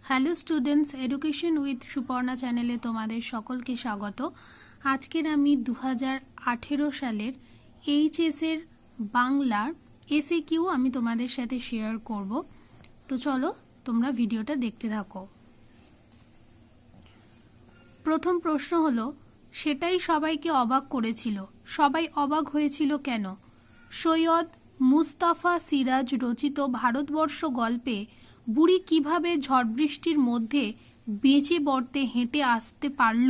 Hello students, education with Suparna চ্যানেলে তোমাদের সকলকে স্বাগত। আজকের আমি 2018 সালের এইচএসের বাংলার এসএকিউ আমি তোমাদের সাথে শেয়ার করব। তো চলো তোমরা ভিডিওটা দেখতে থাকো। প্রথম প্রশ্ন হলো, সেটাই সবাইকে অবাক করেছিল, সবাই অবাক হয়েছিল কেন? সৈয়দ মুস্তাফা সিরাজ রচিত ভারতবর্ষ গল্পে বুড়ি কিভাবে ঝড় বৃষ্টির মধ্যে বেঁচে বর্তে হেঁটে আসতে পারল,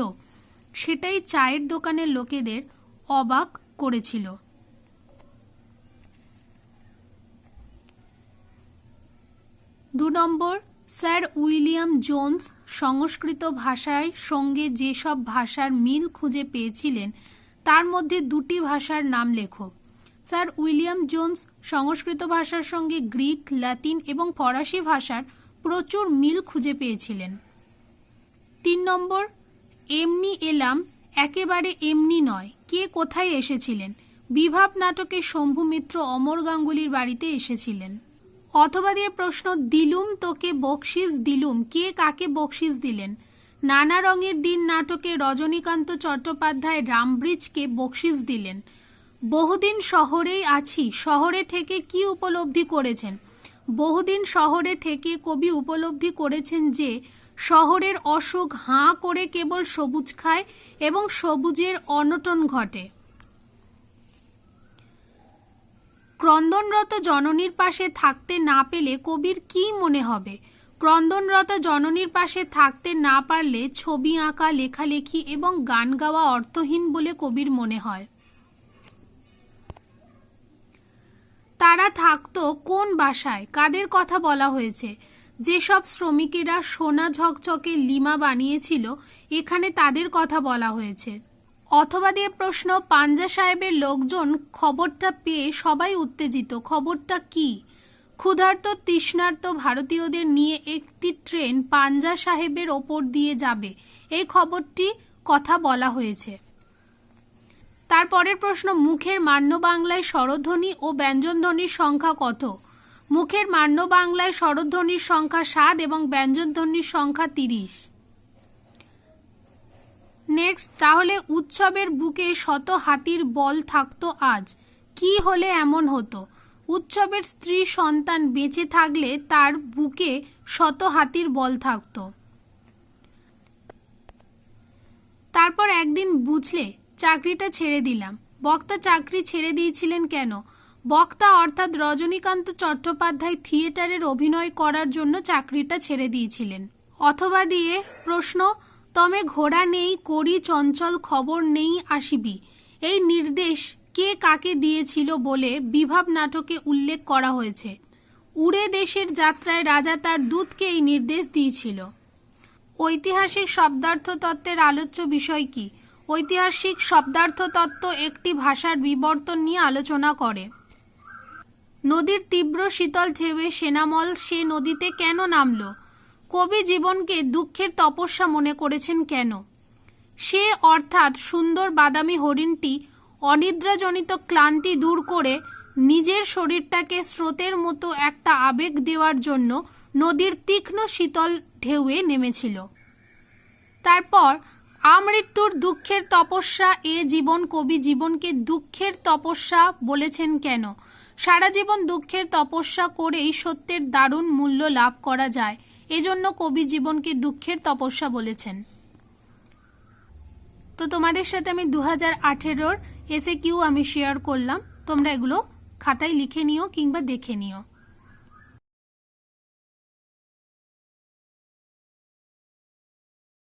সেটাই চায়ের দোকানের লোকেদের অবাক করেছিল। 2 নম্বর, স্যার উইলিয়াম জোন্স সংস্কৃত ভাষার সঙ্গে যেসব ভাষার মিল খুঁজে পেয়েছিলেন তার মধ্যে 2টি ভাষার নাম লেখো। স্যার উইলিয়াম জোন্স সংস্কৃত ভাষার সঙ্গে গ্রিক, লাতিন এবং ফরাসি ভাষার প্রচুর মিল খুঁজে পেয়েছিলেন। 3 নম্বর, এমনি এলাম একেবারে এমনি নয়, কে কোথায় এসেছিলেন? বিভাব নাটকে শম্ভু মিত্র অমর গাঙ্গুলির বাড়িতে এসেছিলেন। অথবা দিয়ে প্রশ্ন, দিলুম তোকে বকশিস দিলুম, কে কাকে বকশিস দিলেন? নানা রঙের দিন নাটকে রজনীকান্ত চট্টোপাধ্যায় রামব্রিজকে বকশিস দিলেন। বহুদিন শহরেই আছি, শহরে থেকে কি উপলব্ধি করেছেন? বহুদিন শহরে থেকে কবি উপলব্ধি করেছেন যে শহরের অসুখ হাঁ করে কেবল সবুজ খায় এবং সবুজের অনটন ঘটে। ক্রন্দনরত জননীর পাশে থাকতে না পেলে কবির কি মনে হবে? ক্রন্দনরত জননীর পাশে থাকতে না পারলে ছবি আঁকা, লেখালেখি এবং গান গাওয়া অর্থহীন বলে কবির মনে হয়। তারা থাকতো কোন বাসায়? কাদের কথা বলা হয়েছে? যেসব শ্রমিকেরা সোনা ঝকঝকে লিমা বানিয়েছিল, এখানে তাদের কথা বলা হয়েছে। অথবা দিয়ে প্রশ্ন, পাঞ্জা সাহেবের লোকজন খবরটা পেয়ে সবাই উত্তেজিত, খবরটা কি? ক্ষুধার্ত তৃষ্ণার্ত ভারতীয়দের নিয়ে একটি ট্রেন পাঞ্জা সাহেবের ওপর দিয়ে যাবে, এই খবরটি কথা বলা হয়েছে। তারপরের প্রশ্ন, মুখের মান্য বাংলায় স্বরধ্বনি ও ব্যঞ্জনধ্বনির সংখ্যা কত? মুখের মান্য বাংলায় স্বরধ্বনির সংখ্যা 7 এবং ব্যঞ্জনধ্বনির সংখ্যা 30। নেক্সট, তাহলে উৎসবের বুকে শত হাতির বল থাকতো আজ, কি হলে এমন হতো? উৎসবের স্ত্রী সন্তান বেঁচে থাকলে তার বুকে শত হাতির বল থাকতো। তারপর একদিন বুঝলে চাকরিটা ছেড়ে দিলাম। বক্তা চাকরি ছেড়ে দিয়েছিলেন কেন? বক্তা অর্থাৎ রজনীকান্ত চট্টোপাধ্যায় থিয়েটারের অভিনয় করার জন্য চাকরিটা ছেড়ে দিয়েছিলেন। অথবা দিয়ে প্রশ্ন, তমে ঘোড়া নেই করি চঞ্চল খবর নেই আসিবি, এই নির্দেশ কে কাকে দিয়েছিল বলে বিভাব নাটকে উল্লেখ করা হয়েছে। উড়ে দেশের যাত্রায় রাজা তার দূতকে এই নির্দেশ দিয়েছিল। ঐতিহাসিক শব্দার্থ তত্ত্বের আলোচ্য বিষয় কি? ঐতিহাসিক শব্দার্থ তত্ত্ব একটি ভাষার বিবর্তন নিয়ে আলোচনা করে। নদীর তীব্র শীতল ঢেউয়ে সেনামল সে নদীতে কেন নামলো? কবি জীবনকে দুঃখের তপস্যা মনে করেছেন কেন? সে অর্থাৎ সুন্দর বাদামি হরিণটি অনিদ্রাজনিত ক্লান্তি দূর করে নিজের শরীরটাকে স্রোতের মতো একটা আবেগ দেওয়ার জন্য নদীর তীক্ষ্ণ শীতল ঢেউয়ে নেমেছিল। তারপর আমৃত্যুর দুঃখের তপস্যা এ জীবন, কবি জীবনকে দুঃখের তপস্যা বলেছেন কেন? সারা জীবন দুঃখের তপস্যা করেই সত্যের দারুণ মূল্য লাভ করা যায়, এজন্য কবি জীবনকে দুঃখের তপস্যা বলেছেন। তো তোমাদের সাথে আমি 2018 এসএকিউ আমি শেয়ার করলাম, তোমরা এগুলো খাতায় লিখে নিও কিংবা দেখে নিও।